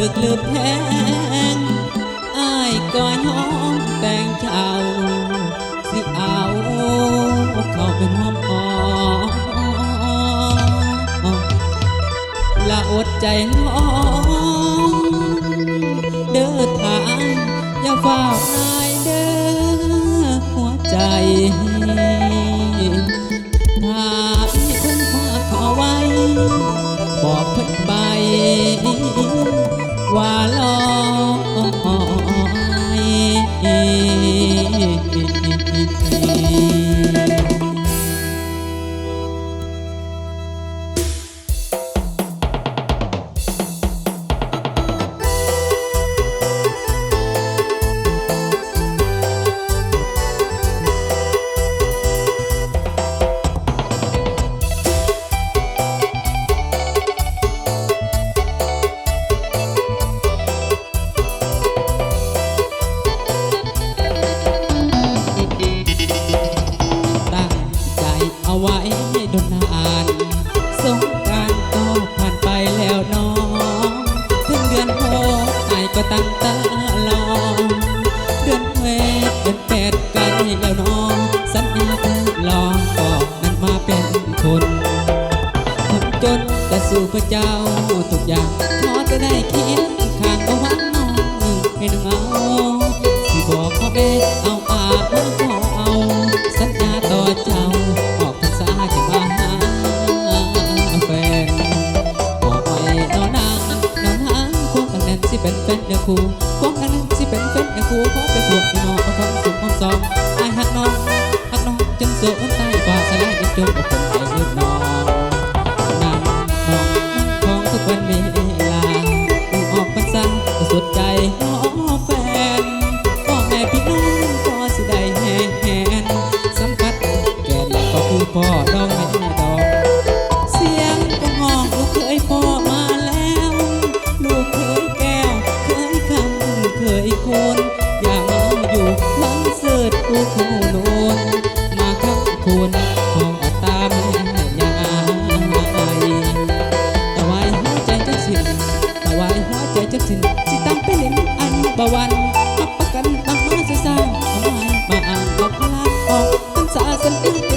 ลึกลืบแพงอ้ายก็ยอมแต่งเจ้าสิเอาเขาเป็นหอมหอมละอดใจน้องเด้อทางอย่าฝากนายเด้อหัวใจถ้ามีคนฝากขอไว้บอกเพิ่นไปว่าลอยเอาไว้ดนนานสงกรานต์ก็ผ่านไปแล้วน้องถึงเดือนหกไอ้ก็ตั้งตารอเดือนเวทเดือนแปดใกล้แล้วน้องสัญญาจะลองก็นั้นมาเป็นคนจนจะสู้เพื่อเจ้าทุกอย่างขอจะได้คิดข้างก็หวังน้องให้น้องเอาสิบอกพ่อแม่เอาขอเอาสัญญาต่อเจ้าจะมาหาแฟนบอกไว้นอนางควงกันนั้นสิเป็นแฟนเดือคู่ควงกันนั้นสิเป็นแฟนเดือคู่ขอไปพวกพี่น้องเอาความสุขความสองไอ้หักน้องจนโซ่ใต้ฝ่าสลายจนจมอกคนไอ้ยืดน้องนั่งของทุกวันเวลาออกพรรษาก็สุดใจขอแฟนพ่อแม่พี่น้องก็สิได้แห่นสัมผัสแก่นก็คือพ่อดองแม่ดองเสียงก็ห้องลูกเคยพ่อมาแล้วลูกเคยแก้วเคยคำเคยโคนอย่ามาอยู่หลังเสิร์ตกูโคโนนมาขับคุณของอัตตาแม่ยายแต่ไว้หัวใจจะสิ้นแต่ไว้หัวใจจะสิ้นสิตั้งเป็นเล่นอันบวันรับประกันตั้งมาสร้างเอาไว้มาอ่านบอกลาออกตั้งสาสันติ